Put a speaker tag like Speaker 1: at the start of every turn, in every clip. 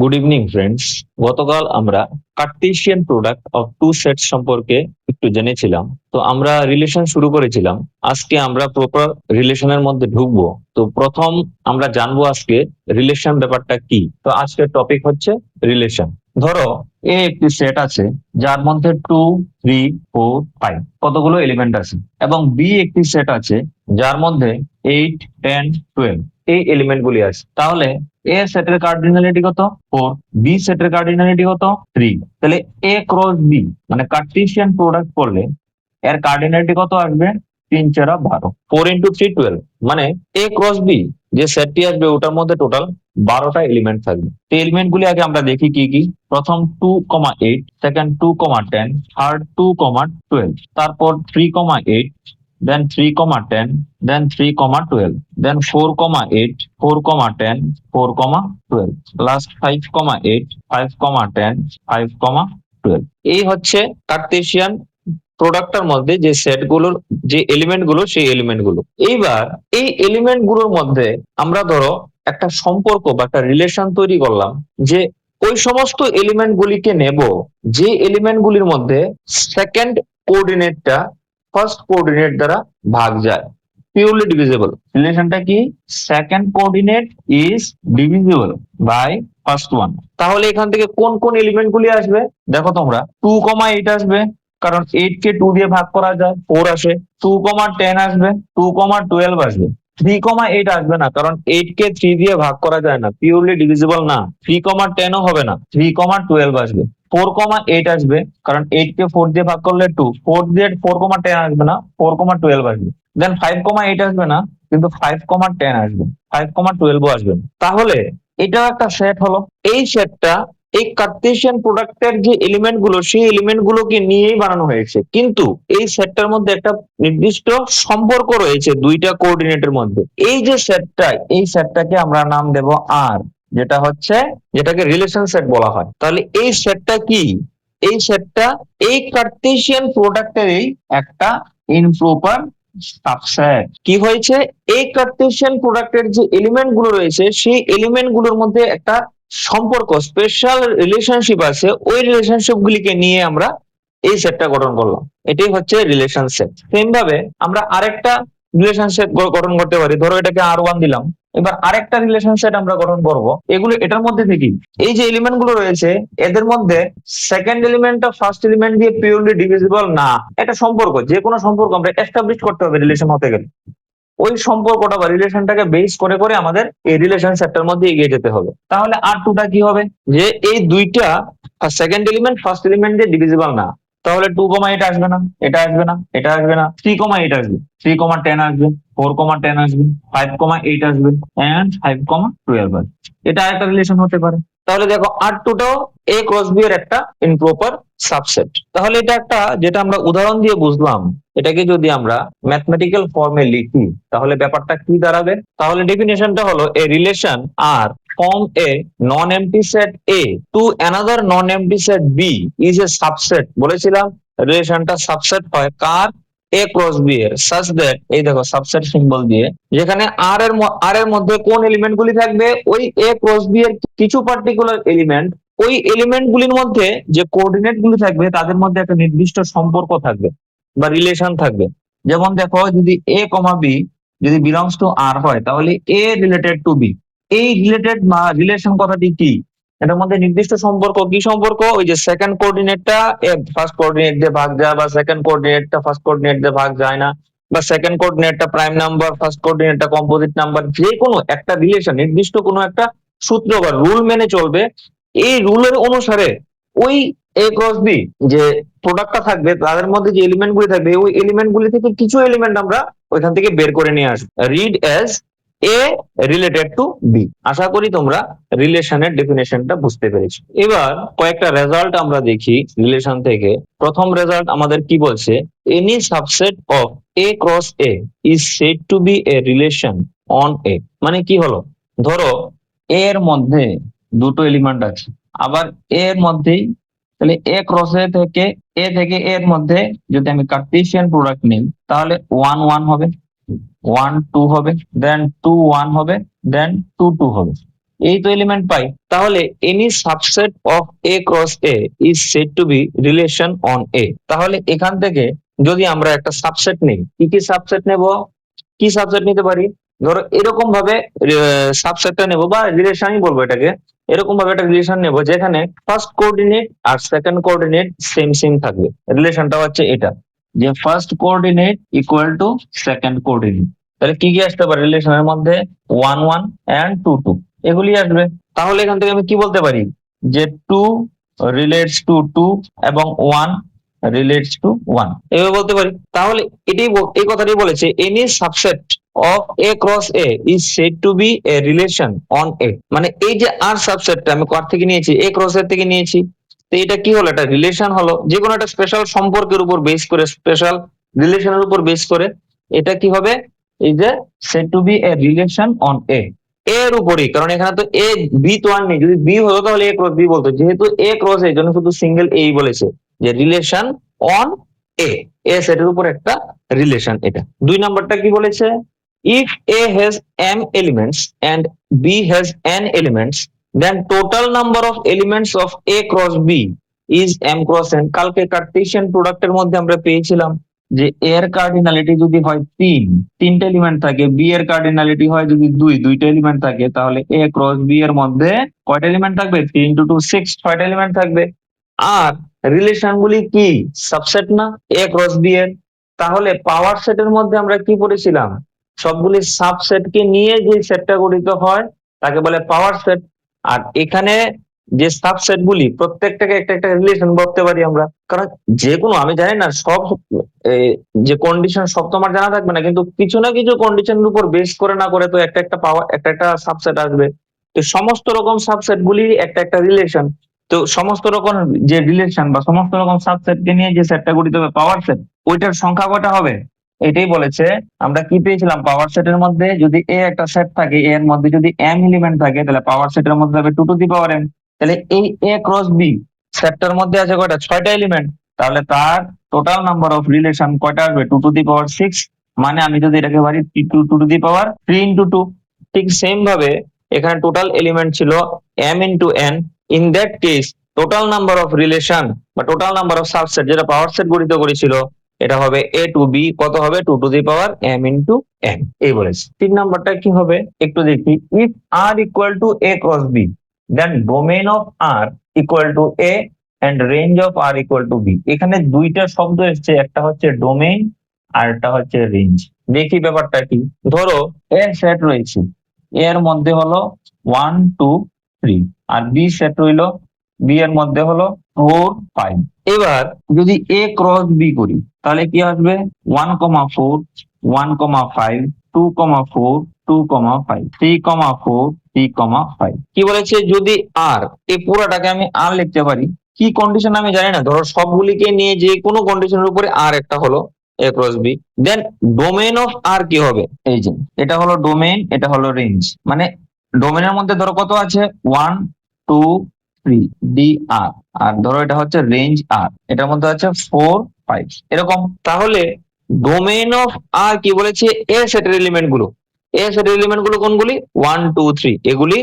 Speaker 1: Good evening friends. গতকাল আমরা Cartesian product of two sets সম্পর্কে একটু জেনেছিলাম। তো আমরা রিলেশন শুরু করেছিলাম। আজকে আমরা প্রপার রিলেশনের মধ্যে ঢুকবো। তো প্রথম আমরা জানবো আজকে রিলেশন ব্যাপারটা কি। তো আজকের টপিক হচ্ছে রিলেশন। ধরো এ একটি সেট আছে যার মধ্যে 2, 3, 4, 5 কতগুলো এলিমেন্ট আছে, এবং বি একটি সেট আছে যার মধ্যে 8, 10, 12 এই এলিমেন্ট গুলি আছে। তাহলে এ সেটের কার্ডিনালিটি কত? 4। বি সেটের কার্ডিনালিটি কত? 3। তাহলে এ ক্রস বি মানে কার্টেসিয়ান প্রোডাক্ট করলে এর কার্ডিনালিটি কত আসবে? 3, 4, 12। 4 × 3, 12 মানে এ ক্রস বি যে সেটটি আসবে ওটার মধ্যে টোটাল 12টা এলিমেন্ট থাকবে। তো এলিমেন্ট গুলি আগে আমরা দেখি কি কি। প্রথম 2,8, সেকেন্ড 2,10, থার্ড 2,12, তারপর 3,8, then 3,10, then 3,12, then 4,8, 4,10, 4,12, last 5,8, 5,10, 5,12। এই হচ্ছে কার্টেসিয়ান প্রোডাক্টের মধ্যে যে সেট গুলোর যে এলিমেন্ট গুলো, সেই এলিমেন্ট গুলো। এইবার এই এলিমেন্ট গুলোর মধ্যে আমরা ধরো একটা সম্পর্ক বা একটা রিলেশন তৈরি করলাম, যে ওই সমস্ত এলিমেন্ট গুলিকে নেব যে এলিমেন্ট গুলির মধ্যে সেকেন্ড কোঅর্ডিনেটটা ফার্স্ট কোঅর্ডিনেট দ্বারা ভাগ যায়, পিওরলি ডিভিজিবল। রিলেশনটা কি? Second coordinate is divisible by first one. তাহলে এখান থেকে কোন কোন এলিমেন্ট গুলি আসবে দেখো তোমরা। 2,8 আসবে, কারণ 8 কে 2 দিয়ে ভাগ করা যায়, 4 আসে। 2,10 আসবে, 2,12 আসবে। 3,8 আসবে না, কারণ 8 কে 3 দিয়ে ভাগ করা যায় না, পিওরলি ডিভিজিবল না। 3,10 ও হবে না, 3,12 আসবে। 4,8 আসবে, কারণ 8 কে 4 দিয়ে ভাগ করলে 2, 4 দিয়ে 4,10 আসবে না, 4,12 আসবে। দেন 5,8 আসবে না, কিন্তু 5,10 আসবে, 5,12 আসবে না। তাহলে এটাও একটা সেট হলো। এই সেটটা এই কার্টেসিয়ান প্রোডাক্টের যে এলিমেন্ট গুলো, সেই এলিমেন্ট গুলোকে নিয়েই বানানো হয়েছে, কিন্তু এই সেটটার মধ্যে একটা নির্দিষ্ট সম্পর্ক রয়েছে দুইটা কোঅর্ডিনেটের মধ্যে। এই যে সেটটা, এই সেটটাকে আমরা নাম দেব আর, যেটা হচ্ছে যেটাকে রিলেশন সেট বলা হয়। তাহলে এই সেটটা কি? এই সেটটা এই কার্টেসিয়ান প্রোডাক্টেরই একটা ইমপ্রপার সাবসেট। কি হয়েছে? এই কার্টেসিয়ান প্রোডাক্টের যে এলিমেন্ট গুলো রয়েছে, সেই এলিমেন্ট গুলোর মধ্যে একটা সম্পর্ক, স্পেশাল রিলেশনশিপ আছে। ওই রিলেশনশিপ গুলিকে নিয়ে আমরা এই সেটটা গঠন করলাম। এটাই হচ্ছে রিলেশন সেট। সেম ভাবে আমরা আরেকটা রিলেশন সেট গঠন করতে পারি। ধরো এটাকে R1 দিলাম। এবার আরেকটা রিলেশন সেট আমরা গঠন করব। এগুলো এটার মধ্যে থেকে এই যে এলিমেন্ট গুলো রয়েছে, এদের মধ্যে সেকেন্ড এলিমেন্টটা ফার্স্ট এলিমেন্ট দিয়ে পিওরলি ডিভিজিবল না। এটা সম্পর্ক, যে কোনো সম্পর্ক আমরা এস্টাবলিশ করতে হবে রিলেশন হতে গেলে। ওই সম্পর্কটা বা রিলেশনটাকে বেস করে করে আমাদের এই রিলেশন সেটটার মধ্যে এগিয়ে যেতে হবে। তাহলে R2টা কি হবে? যে এই দুইটা সেকেন্ড এলিমেন্ট ফার্স্ট এলিমেন্ট দিয়ে ডিভিজিবল না। তাহলে 2,8 আসবে না, এটা আসবে না, এটা আসবে না। 3,8 আসবে, 3,10 আসবে, 4,10 আসবে, 5,8 আসবে, এন্ড 5,12 আসবে। এটা একটা রিলেশন হতে পারে। তাহলে দেখো R2টাও এ ক্রস বি এর একটা ইমপ্রপার সাবসেট। তাহলে এটা একটা, যেটা আমরা উদাহরণ দিয়ে বুঝলাম, এটাকে যদি আমরা ম্যাথমেটিক্যাল ফর্মে লিখি তাহলে ব্যাপারটা কি দাঁড়াবে? তাহলে ডেফিনেশনটা হলো a relation R form a non-empty set A to another non-empty set B is a subset। বলেছিলাম রিলেশনটা সাবসেট হয় কার? A ক্রস B এর। such that, এই দেখো সাবসেট সিম্বল দিয়ে, যেখানে আর এর মধ্যে কোন এলিমেন্ট গুলি থাকবে? ওই A ক্রস B এর কিছু পার্টিকুলার এলিমেন্ট, ওই এলিমেন্ট গুলির মধ্যে যে কোঅর্ডিনেট গুলি থাকবে তাদের মধ্যে একটা নির্দিষ্ট সম্পর্ক থাকবে বা রিলেশন থাকবে। যেমন দেখো, যদি এ কমা বি যদি বিলংস টু আর হয়, তাহলে এ রিলেটেড টু বি। এই রিলেটেড বা রিলেশন কথাটি কি? এটার মধ্যে নির্দিষ্ট সম্পর্ক। কি সম্পর্ক? ওই যে সেকেন্ড কোঅর্ডিনেটটা ফার্স্ট কোঅর্ডিনেট দিয়ে ভাগ যায়, বা সেকেন্ড কোঅর্ডিনেটটা ফার্স্ট কোঅর্ডিনেট দিয়ে ভাগ যায় না, বা সেকেন্ড কোঅর্ডিনেটটা প্রাইম নাম্বার, ফার্স্ট কোঅর্ডিনেটটা কম্পোজিট নাম্বার। যে কোনো একটা রিলেশন নির্দিষ্ট কোনো একটা সূত্র বা রুল মেনে চলবে। এই রুলের অনুসারে ওই এ ক্রস বি যে প্রোডাক্টটা থাকবে, তাদের মধ্যে যে এলিমেন্ট গুলি থাকবে, ওই এলিমেন্ট গুলি থেকে কিছু এলিমেন্ট আমরা ওইখান থেকে বের করে নিয়ে আসবো। Read as A related to B. আশা করি তোমরা রিলেশনের ডেফিনেশনটা বুঝতে পেরেছো। এবার কয়েকটা রেজাল্ট আমরা দেখি রিলেশন থেকে। প্রথম রেজাল্ট আমাদের কি বলছে? Any subset of A cross A is said to B a relation on A. মানে কি হলো? ধরো এর মধ্যে দুটো এলিমেন্ট আছে, আবার এর মধ্যেই, তাহলে এ থেকে এর মধ্যে যদি আমি কার্টেসিয়ান প্রোডাক্ট নিই, তাহলে 1, 1 হবে, 1, 2 হবে, দেন 2, 1 হবে, দেন 2, 2 হবে। এই তো এলিমেন্ট পাই। তাহলে any subset of A cross A is said to be relation on A. তাহলে এখান থেকে যদি আমরা একটা সাবসেট নেই, কি কি সাবসেট নেব, কি সাবসেট নিতে পারি, ধরো এরকম ভাবে সাবসেটটা নেব বা রিলেশনই বলবো এটাকে। এরকম ভাবে একটা রিলেশন নেব যেখানে ফার্স্ট কোঅর্ডিনেট আর সেকেন্ড কোঅর্ডিনেট সেম সেম থাকবে। রিলেশনটা হচ্ছে এটা, যে first coordinate equal to second coordinate. তাহলে কি কি আসতে পারে রিলেশনের মধ্যে, 1 1 এন্ড 2 2, এগুলি আসবে। তাহলে এখান থেকে আমি কি বলতে পারি, যে 2 রিলেটস টু 2 এবং 1 রিলেটস টু 1, এভাবে বলতে পারি। তাহলে এই কথাটাই বলেছে, any subset of A cross A is said to B a relation on A. মানে এই যে আর সাবসেটটা আমি কার থেকে নিয়েছি, এ ক্রস এর থেকে নিয়েছি, তো এটা কি হলো, একটা রিলেশন হলো, যে কোনো একটা স্পেশাল সম্পর্কের উপর বেস করে, স্পেশাল রিলেশনের উপর বেস করে এটা কি হবে, এই যে said to B a relation on A, এর উপরেই। কারণ এখানে তো এ বি তো আর নেই, যদি বি হতো তাহলে এ ক্রস বি বলতো, যেহেতু এ ক্রস এর জন্য শুধু সিঙ্গেল এই বলেছে, যে রিলেশন অন এ, এ সেটের উপর একটা রিলেশন। এটা 2 নাম্বারটা কি বলেছে, if A has M elements and B has N elements, then total number of elements of A cross B is M cross N. কালকে কার্টেসিয়ান প্রোডাক্টের মধ্যে আমরা পেয়েছিলাম যে এর কার্ডিনালিটি যদি হয় তিনটে এলিমেন্ট থাকে, বি এর কার্ডিনালিটি হয় যদি দুইটা এলিমেন্ট থাকে, তাহলে এ ক্রস বি এর মধ্যে কয়টা এলিমেন্ট থাকবে, 3 × 2 = 6, 6টা এলিমেন্ট থাকবে। আর রিলেশন গুলি কি, সাবসেট না এ ক্রস বি এর। তাহলে পাওয়ার সেটের মধ্যে আমরা কি পড়েছিলাম, সবগুলি সাবসেটকে নিয়ে যে সেটটা গঠিত হয় তাকে বলে পাওয়ার সেট। আর এখানে যে সাবসেট গুলি প্রত্যেকটাকে একটা একটা রিলেশন বলতে পারি আমরা। কারণ যে কোনো, আমি জানি না সব যে কন্ডিশন সব তো আমার জানা থাকবে না, কিন্তু কিছু না কিছু কন্ডিশনের উপর বেস করে না করে তো একটা একটা পাওয়ার, একটা একটা সাবসেট আসবে। তো সমস্ত রকম সাবসেট গুলি একটা একটা রিলেশন। তো সমস্ত রকম যে রিলেশন বা সমস্ত রকম সাবসেটকে নিয়ে যে সেটটা গঠিত হবে পাওয়ার সেট, ওইটার সংখ্যা কয়টা হবে, এটাই বলেছে। আমরা কি পেয়েছিলাম, পাওয়ার সেটের মধ্যে যদি এ একটা সেট থাকে, এর মধ্যে যদি এম এলিমেন্ট থাকে, তাহলে পাওয়ার সেটের মধ্যে হবে 2 টু দি পাওয়ার m। তাহলে এই এ ক্রস বি সেটটার মধ্যে আছে কয়টা, 6টা এলিমেন্ট। তাহলে তার টোটাল নাম্বার অফ রিলেশন কয়টা আসবে, 2 টু দি পাওয়ার 6। মানে আমি যদি এটাকে পারি 2 টু দি পাওয়ার 3 × 2। ঠিক সেম ভাবে এখানে টোটাল এলিমেন্ট ছিল m into n। In that case total number of relation বা টোটাল নাম্বার অফ সাবসেট যেটা পাওয়ার সেট গঠিত করেছিল, এটা হবে a টু b, কত হবে, 2 to the power m into n। এই বলেছে। 3 নাম্বারটা কি হবে একটু দেখি, if r equal to a cross b, then domain of r equal to a and range of r equal to b। এখানে দুইটা শব্দ এসছে, একটা হচ্ছে ডোমেইন আর একটা হচ্ছে রেঞ্জ। দেখি ব্যাপারটা কি। ধরো এর সেট রয়েছে, এর মধ্যে হলো 1 2 3, আর বি সেট রইলো, বি এর মধ্যে হলো 4 5। এবার যদি এ ক্রস বি করি তাহলে কি আসবে, 1 4 1 5, 2 4 2 5, 3 4 3 5। কি বলেছে, যদি আর, এই পুরোটাকে আমি আর লিখতে পারি, কি কন্ডিশন আমি জানি না, ধরো সবগুলিকে নিয়ে যে কোনো কন্ডিশনের উপরে আর একটা হলো A cross B, then domain of R কি হবে, এই যে এটা হলো ডোমেইন, এটা হলো রেঞ্জ। মানে ডোমেইনের মধ্যে ধরো কত আছে, 1 2 3 ডি আর, আর ধরো এটা হচ্ছে রেঞ্জ আর, এটার মধ্যে আছে 4 5 এরকম। তাহলে ডোমেইন অফ আর কি বলেছে, এ সেটের এলিমেন্ট গুলো, এ সেটের এলিমেন্ট গুলো কোনগুলি, 1 2 3, এগুলি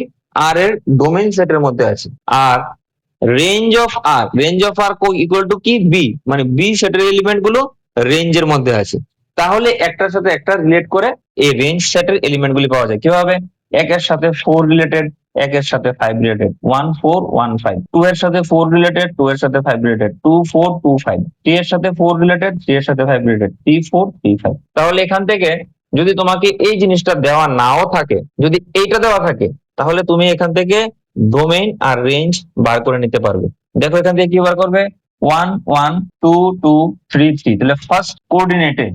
Speaker 1: আর এর ডোমেইন সেটের মধ্যে আছে। আর range of R, range of R equal to কি, বি, মানে বি সেটের এলিমেন্ট গুলো রেঞ্জের মধ্যে আছে। তাহলে একটার সাথে একটা রিলেট করে এই রেঞ্জ সেটের এলিমেন্ট গুলি পাওয়া যায় কিভাবে, একের সাথে 4 রিলেটেড, একের সাথে 5 রিলেটেড, 1 4 1 5, 2 এর সাথে 4 রিলেটেড, 2 এর সাথে 5 রিলেটেড, 2 4 2 5, 3 এর সাথে 4 রিলেটেড, 3 এর সাথে 5 রিলেটেড, 3 4 3 5। তাহলে এখান থেকে যদি তোমাকে এই জিনিসটা দেওয়া নাও থাকে, যদি এইটা দেওয়া থাকে, তাহলে তুমি এখান থেকে ডোমেইন আর রেঞ্জ বার করে নিতে পারবে। দেখো এখান থেকে কি বার করবে, 1 1 2 2 3 3। তাহলে ফার্স্ট কোঅর্ডিনেটে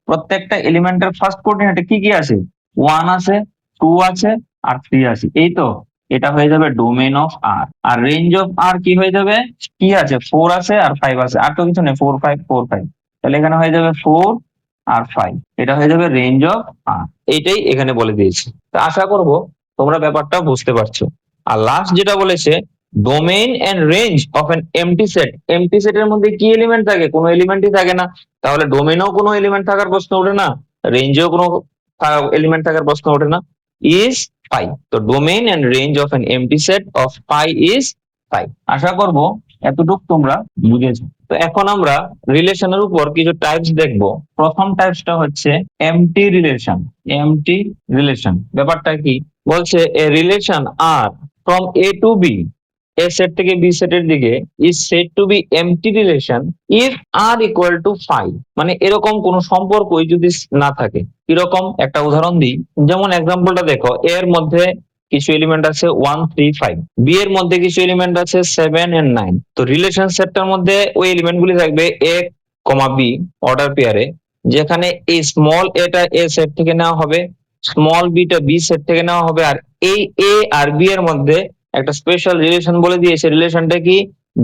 Speaker 1: প্রত্যেকটা এলিমেন্টের ফার্স্ট কোঅর্ডিনেটে কি কি আছে, 1 আছে, 2 আছে আর 3 আছে, এই তো। এটা হয়ে যাবে ডোমেইন অফ আর। আর রেঞ্জ অফ আর কি হয়ে যাবে, কি আছে, 4 আছে আর 5 আছে, আর তো কিছু নেই, 4 5 4 5। তাহলে এখানে হয়ে যাবে 4 আর 5, এটা হয়ে যাবে রেঞ্জ অফ আর। এইটাই এখানে বলে দিয়েছি। তো আশা করব তোমরা ব্যাপারটা বুঝতে পারছো। আর লাস্ট যেটা বলেছে, domain and range of an empty set, empty সেটের মধ্যে কি এলিমেন্ট থাকে, কোনো এলিমেন্টই থাকে না। তাহলে ডোমেইনেও কোনো এলিমেন্ট থাকার প্রশ্ন ওঠে না, রেঞ্জেও কোনো এলিমেন্ট থাকার প্রশ্ন ওঠে না। is pi. তো domain and range of an empty set of pi is pi. আশা করব এতটুকু তোমরা বুঝেছো। তো এখন আমরা রিলেশনের উপর কিছু টাইপস দেখব। প্রথম টাইপসটা হচ্ছে এমটি রিলেশন। এমটি রিলেশন ব্যাপারটা কি বলছে, a relation R from A to B, A set থেকে বি সেটের দিকে, is said to be empty relation if R equal to phi. মানে এরকম কোন সম্পর্কই যদি না থাকে। কিরকম, একটা উদাহরণ দিই। যেমন এক্সাম্পলটা দেখো, এর মধ্যে কিছু এলিমেন্ট আছে 1 3 5, বি এর মধ্যে কিছু এলিমেন্ট আছে 7 এন্ড 9। তো রিলেশন সেটটার মধ্যে ওই এলিমেন্ট গুলি থাকবে এ কমা বি অর্ডার পেয়ারে, যেখানে এই স্মল এটা এ সেট থেকে নেওয়া হবে, স্মল বিটা বি সেট থেকে নেওয়া হবে। আর এই এ আর বি এর মধ্যে একটা স্পেশাল রিলেশন বলে দিয়েছে, রিলেশনটা কি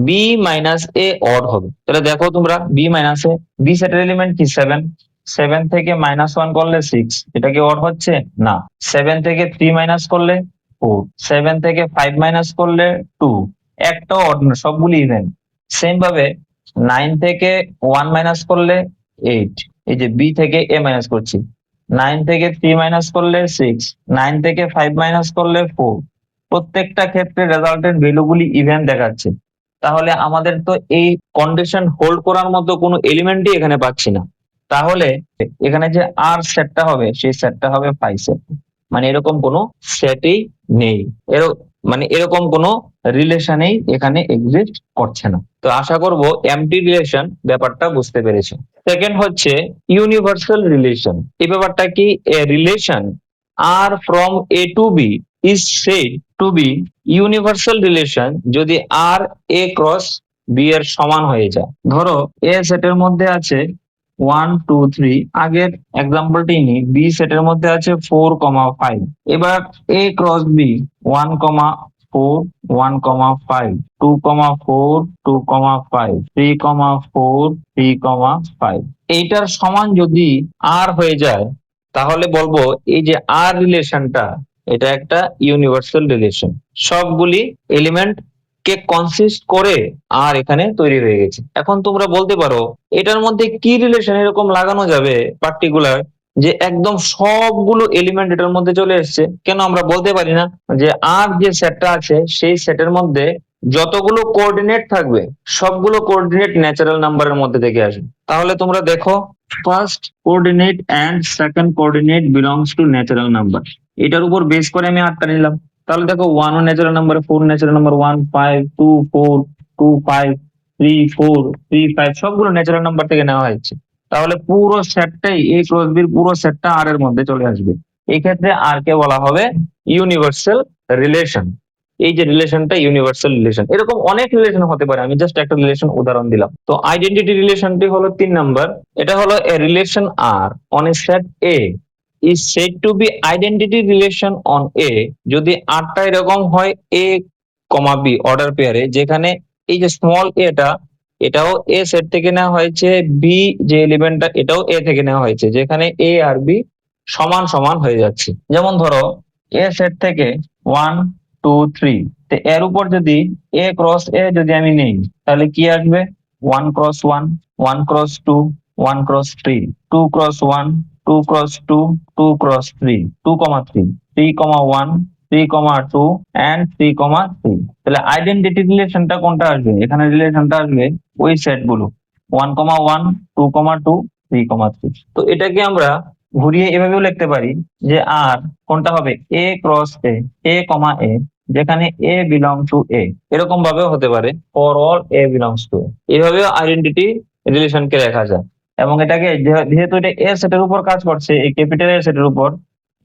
Speaker 1: বি মাইনাস এ অড হবে। তাহলে দেখো তোমরা, বি মাইনাস এ, বি সেটের এলিমেন্ট কি 7, 7 থেকে -1 করলে 6, এটা কি অড হচ্ছে না। 7 থেকে 3 মাইনাস করলে 4, 7 থেকে 5 মাইনাস করলে 2, একটা অড না, সবগুলি ইভেন। সেম ভাবে 9 থেকে 1 মাইনাস করলে 8, এই যে বি থেকে এ মাইনাস করছি। 9 থেকে 3 মাইনাস করলে 6, 9 থেকে 5 মাইনাস করলে 4, প্রত্যেকটা ক্ষেত্রে রেজাল্টের ভ্যালুগুলি ইভেন দেখাচ্ছে। তাহলে আমাদের তো এই কন্ডিশন হোল্ড করার মতো কোনো এলিমেন্টই এখানে পাচ্ছি না। তাহলে এখানে যে আর সেটটা হবে, সেই সেটটা হবে পাই সেট। মানে এরকম কোনো সেটই নেই, মানে এরকম কোনো রিলেশনেই এখানে এক্সিস্ট করছে না। তো আশা করব এমটি রিলেশন ব্যাপারটা বুঝতে পেরেছো। সেকেন্ড হচ্ছে ইউনিভার্সাল রিলেশন। এই ব্যাপারটা কি, a relation R from A to B is said to be universal relation যদি আর এ ক্রস বি এর সমান হয়ে যায়। ধরো এ সেটের মধ্যে আছে 1 2 3, আগের এক্সাম্পলটি নি, বি সেটের মধ্যে আছে 4,5। এবার এ ক্রস বি 1,4 1,5, 2,4 2,5, 3,4 3,5, এইটার সমান যদি আর হয়ে যায়, তাহলে বলবো এই যে আর রিলেশনটা, এটা একটা ইউনিভার্সাল রিলেশন। সবগুলি এলিমেন্ট কে কনসিস্ট করে আর এখানে তৈরি হয়ে গেছে। এখন তোমরা বলতে পারো এটার মধ্যে কি রিলেশন এরকম লাগানো যাবে পার্টিকুলার, যে একদম সবগুলো এলিমেন্ট এটার মধ্যে চলে এসছে। কেন আমরা বলতে পারি না যে আর যে সেটটা আছে সেই সেটের মধ্যে যতগুলো কোঅর্ডিনেট থাকবে সবগুলো কোঅর্ডিনেট ন্যাচারাল নাম্বারের মধ্যে থেকে আসবে। তাহলে তোমরা দেখো, first coordinate and second coordinate belongs to natural number, এটার উপর বেস করে আমি আটটা নিলাম। তাহলে দেখো 1 ন্যাচারাল নাম্বার, 4 ন্যাচারাল নাম্বার, 1 5 2 4 2 5 3 4 3 5 সবগুলো ন্যাচারাল নাম্বার থেকে নেওয়া হয়েছে। তাহলে পুরো সেটটাই, এই ক্রস বির পুরো সেটটা আর এর মধ্যে চলে আসবে। এই ক্ষেত্রে আর কে বলা হবে ইউনিভার্সাল রিলেশন। এই যে রিলেশনটা ইউনিভার্সাল রিলেশন। এরকম অনেক রিলেশন হতে পারে, আমি জাস্ট একটা রিলেশন উদাহরণ দিলাম। তো আইডেন্টিটি রিলেশনটি হলো 3 নাম্বার। এটা হলো a relation R on A set A is said to be identity relation on A যদি আরটা এরকম হয় A, B অর্ডার পেয়ারে, যেখানে এই যে স্মল এটা, এটাও A সেট থেকে নেওয়া হয়েছে, B যে এলিমেন্টটা এটাও A থেকে নেওয়া হয়েছে, যেখানে A আর B সমান সমান হয়ে যাচ্ছে। যেমন ধরো A সেট থেকে 1 2 3, তো এর উপর যদি A ক্রস A যদি আমি নেই, তাহলে কি আসবে 1 cross 1 1 cross 2 1 cross 3 2 cross 1 2 cross 2 2 cross 3 2, 3 3, 1 3, 2 and 3, 3। তাহলে আইডেন্টিটি রিলেশনটা কোনটা আসবে, এখানে রিলেশনটা আসবে ওই সেট গুলো 1, 1 2, 2 3, 3। তো এটাকে আমরা ঘুরিয়ে এভাবেও লিখতে পারি যে আর কোনটা হবে এ ক্রস এ, এ কমা এ, যেখানে এ বিলং টু এ, এরকম ভাবেও হতে পারে for all A belongs to A. এইভাবেও আইডেন্টিটি রিলেশনকে লেখা যায়। এবং এটাকে যেহেতু এটা এ সেটের উপর কাজ করছে, এই ক্যাপিটাল এ সেটের উপর,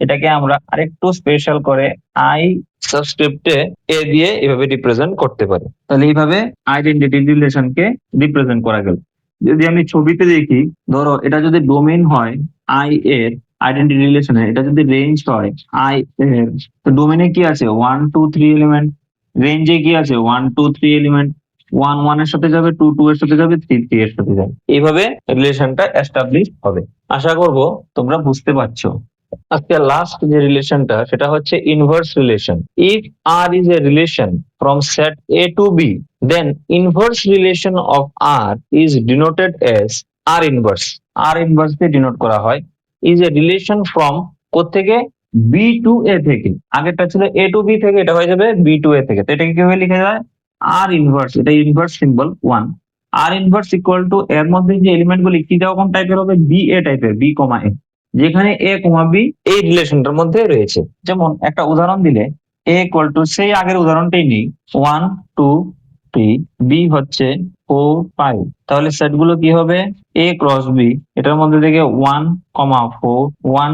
Speaker 1: এটাকে আমরা আরেকটু স্পেশাল করে আই সাবস্ক্রিপ্টে এ দিয়ে এভাবে রিপ্রেজেন্ট করতে পারি। তাহলে এইভাবে আইডেন্টিটি রিলেশনকে রিপ্রেজেন্ট করা গেল। যদি আমি ছবিতে দেখি, ধরো এটা যদি ডোমেইন হয় আই এর, আইডেন্টিটি রিলেশনে এটা যদি রেঞ্জ হয় আই এর, তো ডোমেইনে কি আছে 1 2 3 এলিমেন্ট, রেঞ্জে কি আছে 1 2 3 এলিমেন্ট, 1 1 এর সাথে যাবে, 2 2 এর সাথে যাবে, 3 3 এর সাথে যাবে। এইভাবে রিলেশনটা এস্টাবলিশ হবে। আশা করব তোমরা বুঝতে পারছো। আজকে লাস্ট যে রিলেশনটা সেটা হচ্ছে inverse relation. If R is a relation from set A to B, then inverse relation of R is denoted as R inverse. R inverse দিয়ে ডিনোট করা হয়। ইজ এ রিলেশন ফ্রম কোত্থেকে, বি টু এ থেকে, আগেরটা ছিল এ to B থেকে, এটা হয়ে যাবে বি টু এ থেকে। তো এটাকে কিভাবে লিখা যায়, আর ইনভার্স, এটা inverse symbol 1, R inverse equal to এর মধ্যে যে এলিমেন্ট গুলি কি রকম টাইপের হবে, বি এ টাইপের, বি কমা এ, যেখানে এ কমা বি এই রিলেশনটার মধ্যে রয়েছে। যেমন একটা উদাহরণ দিলে এ ইকুয়াল টু, সেই আগের উদাহরণটাই নেই, 1 2 3, বি হচ্ছে 4 5, তাহলে সেট গুলো কি হবে, এ ক্রস বি, এটার মধ্যে থেকে 1 4 1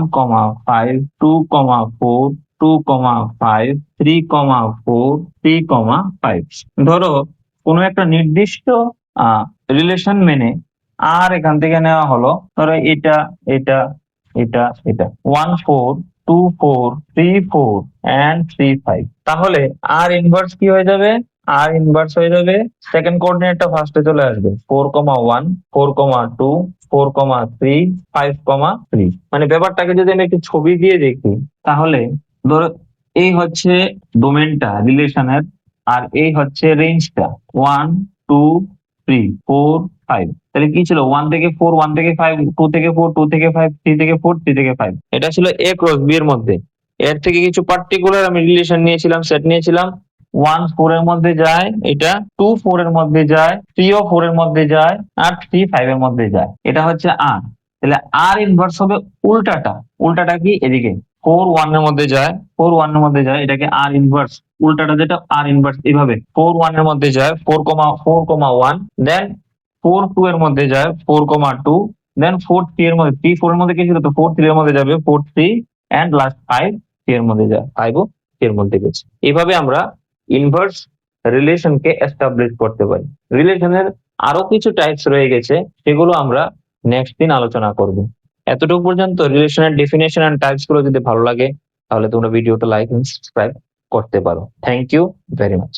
Speaker 1: 5 2 4 2 5 3 4 3 5। ধরো কোনো একটা নির্দিষ্ট রিলেশন মেনে আর এখান থেকে নেওয়া হলো, ধরো এটা এটা এটা এটা 1 4 2 4 3 4 and 3 5, তাহলে আর ইনভার্স কি হয়ে যাবে, আর ইনভার্স হয়ে যাবে, সেকেন্ড কোঅর্ডিনেটটা ফার্স্টে চলে আসবে, 4 1 4 2 4 3 5 3। মানে ব্যাপারটাকে যদি আমি একটু ছবি দিয়ে দেখি, তাহলে ধরো এই হচ্ছে ডোমেনটা রিলেশনের, আর এই হচ্ছে রেঞ্জটা 1 2 3 4 5। তাহলে কি ছিল, 1 থেকে 4 1 থেকে 5, 2 থেকে 4 2 থেকে 5, 3 থেকে 4 3 থেকে 5, এটা ছিল এ ক্রস বি এর মধ্যে। এর থেকে কিছু পার্টিকুলার আমি রিলেশন নিয়েছিলাম, সেট নিয়েছিলাম, 1 4 এর মধ্যে যায়, এটা 2 4 এর মধ্যে যায়, 3 ও 4 এর মধ্যে যায়, আর 3 5 এর মধ্যে যায়। এটা হচ্ছে আর। তাহলে আর ইনভার্স হবে উল্টাটা, উল্টাটা কি, এদিকে 4 1 এর মধ্যে যায়, 4 1 এর মধ্যে যায়, এটাকে আর ইনভার্স, উল্টাটা যেটা আর ইনভার্স, এইভাবে 4 1 এর মধ্যে যায় 4 1, দেন 4 2 এর মধ্যে যায় 4 2, দেন 4 3 এর মধ্যে, 3 4 এর মধ্যে কি ছিল, তো 4 3 এর মধ্যে যাবে 4 3, এন্ড লাস্ট 5 3 এর মধ্যে যায়, 5 ও 3 এর মধ্যে গেছে। এইভাবে আমরা ইনভার্স রিলেশনকে এস্টাবলিশ করতে পারি। রিলেশনের আরো কিছু টাইপস রয়ে গেছে, সেগুলো আমরা নেক্সট দিন আলোচনা করব। এতটুকু পর্যন্ত রিলেশনের ডেফিনেশন এন্ড টাইপস গুলো যদি ভালো লাগে, তাহলে তোমরা ভিডিওটা লাইক এন্ড সাবস্ক্রাইব করতে পারো। Thank you very much.